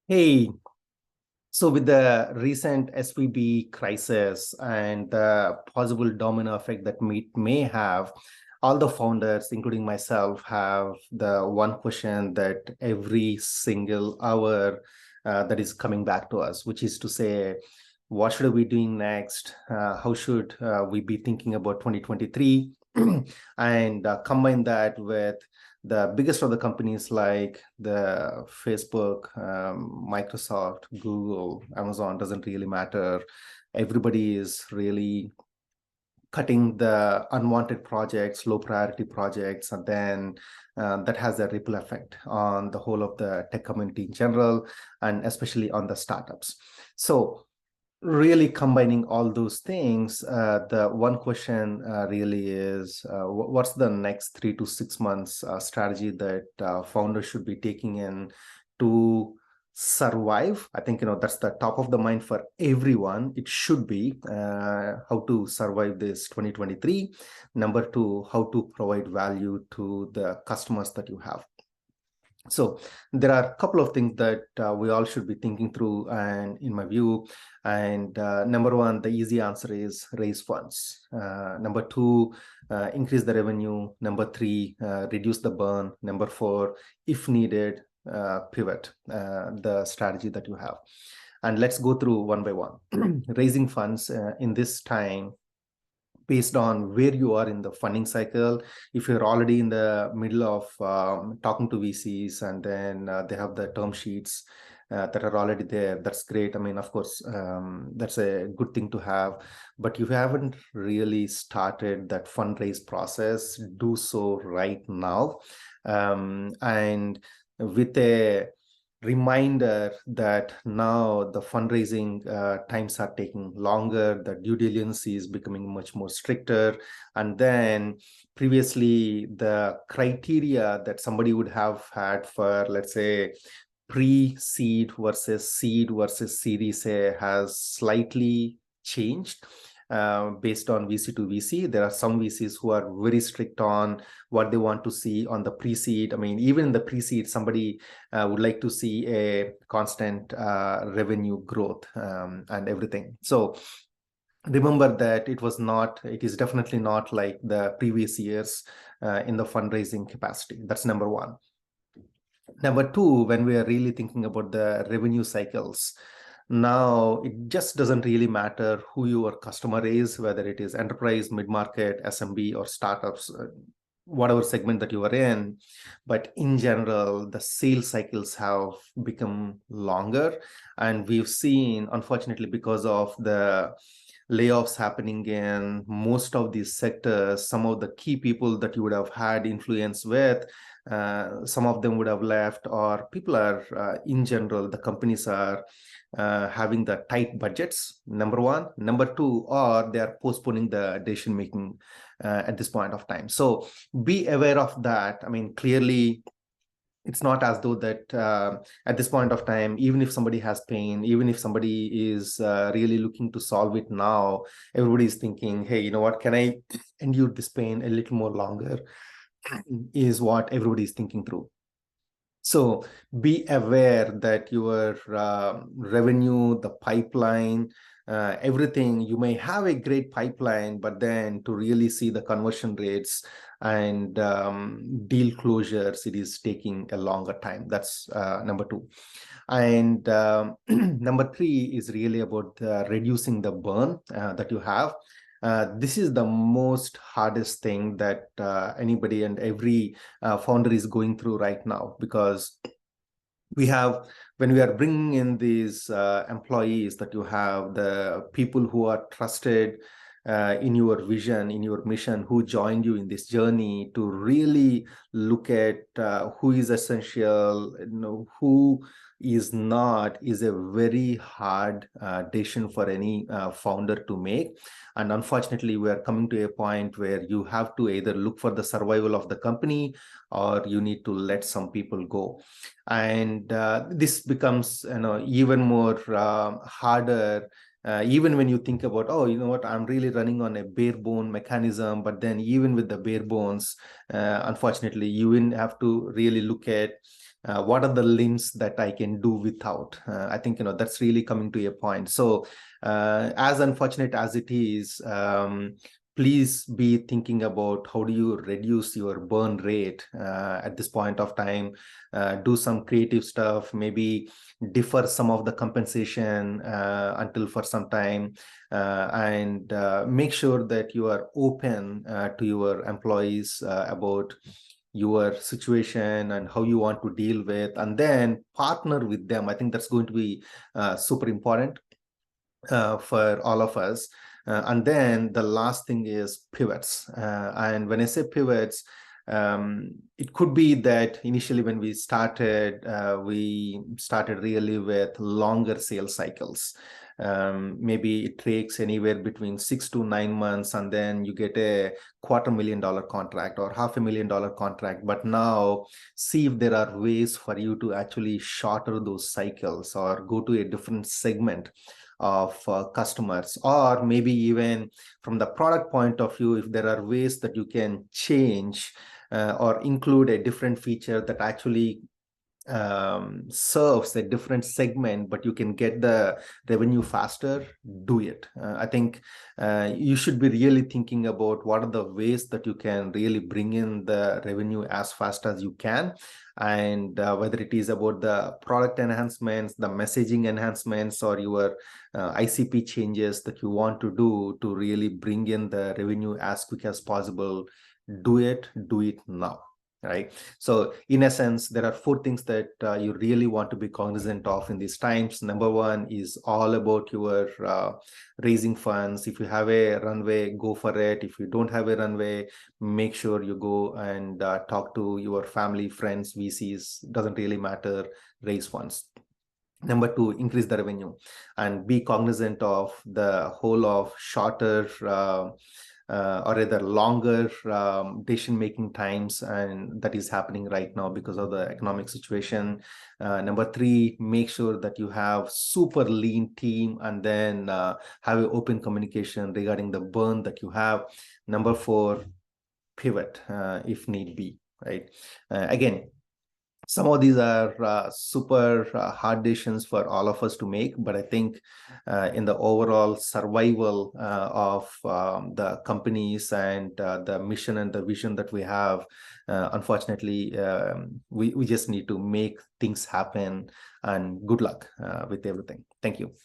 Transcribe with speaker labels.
Speaker 1: Hey, so with the recent SVB crisis and the possible domino effect that may have, all the founders, including myself, have the one question that every single hour that is coming back to us, which is to say, what should we be doing next? How should we be thinking about 2023? And combine that with the biggest of the companies like the Facebook, Microsoft, Google, Amazon, doesn't really matter. Everybody is really cutting the unwanted projects, low priority projects, and then that has a ripple effect on the whole of the tech community in general, and especially on the startups. So really combining all those things, the one question really is, what's the next 3 to 6 months strategy that founders should be taking in to survive? I think that's the top of the mind for everyone. It should be how to survive this 2023. Number two, how to provide value to the customers that you have. So there are a couple of things that we all should be thinking through, and in my view, and number one, the easy answer is raise funds. Number two, increase the revenue. Number three, reduce the burn. Number four, if needed, pivot the strategy that you have. And let's go through one by one. Raising funds in this time, based on where you are in the funding cycle. If you're already in the middle of talking to VCs, and then they have the term sheets that are already there, that's great. I mean, of course, that's a good thing to have. But if you haven't really started that fundraise process, do so right now. And with a reminder that now the fundraising times are taking longer, the due diligence is becoming much more stricter. And then previously, the criteria that somebody would have had for, let's say, pre-seed versus seed versus Series A has slightly changed. Based on VC to VC, there are some VCs who are very strict on what they want to see on the pre-seed. I mean, even in the pre-seed, somebody would like to see a constant revenue growth and everything. So remember that it is definitely not like the previous years in the fundraising capacity. That's number one. Number two, when we are really thinking about the revenue cycles, now it just doesn't really matter who your customer is, whether it is enterprise, mid-market, SMB, or startups, whatever segment that you are in. But in general, the sales cycles have become longer. And we've seen, unfortunately, because of the layoffs happening in most of these sectors, some of the key people that you would have had influence with, some of them would have left, or people are, in general, the companies are having the tight budgets, number one. Number two, or they are postponing the decision making at this point of time. So be aware of that. I mean, clearly, it's not as though that at this point of time, even if somebody has pain, even if somebody is really looking to solve it now, everybody is thinking, hey, you know what, can I endure this pain a little more longer? Is what everybody is thinking through. So be aware that your revenue, the pipeline, everything, you may have a great pipeline, but then to really see the conversion rates and deal closures, it is taking a longer time. That's number two. And number three is really about reducing the burn that you have. This is the most hardest thing that anybody and every founder is going through right now, because when we are bringing in these employees, that you have the people who are trusted in your vision, in your mission, who joined you in this journey, to really look at who is essential, who is not, is a very hard decision for any founder to make. And unfortunately, we are coming to a point where you have to either look for the survival of the company, or you need to let some people go. And this becomes even more harder even when you think about, oh, you know what, I'm really running on a bare bone mechanism, but then even with the bare bones, unfortunately, you will have to really look at what are the limbs that I can do without. I think, that's really coming to a point. So as unfortunate as it is, please be thinking about how do you reduce your burn rate at this point of time. Do some creative stuff, maybe defer some of the compensation until for some time, and make sure that you are open to your employees about your situation and how you want to deal with, and then partner with them. I think that's going to be super important for all of us. And then the last thing is pivots. And when I say pivots, it could be that initially when we started really with longer sales cycles. Maybe it takes anywhere between 6 to 9 months, and then you get a $250,000 contract or $500,000 contract. But now see if there are ways for you to actually shorter those cycles or go to a different segment of customers, or maybe even from the product point of view, if there are ways that you can change or include a different feature that actually serves a different segment, but you can get the revenue faster, do it. I think you should be really thinking about what are the ways that you can really bring in the revenue as fast as you can. And whether it is about the product enhancements, the messaging enhancements, or your ICP changes that you want to do to really bring in the revenue as quick as possible, do it now. Right. So in essence, there are 4 things that you really want to be cognizant of in these times. Number one is all about your raising funds. If you have a runway, go for it. If you don't have a runway, make sure you go and talk to your family, friends, VCs. Doesn't really matter. Raise funds. Number two, increase the revenue and be cognizant of the whole of shorter or rather longer decision-making times, and that is happening right now because of the economic situation. Number three, make sure that you have super lean team, and then have an open communication regarding the burn that you have. Number four, pivot if need be, right? Again, some of these are super hard decisions for all of us to make, but I think in the overall survival of the companies and the mission and the vision that we have, unfortunately, we just need to make things happen. And good luck with everything. Thank you.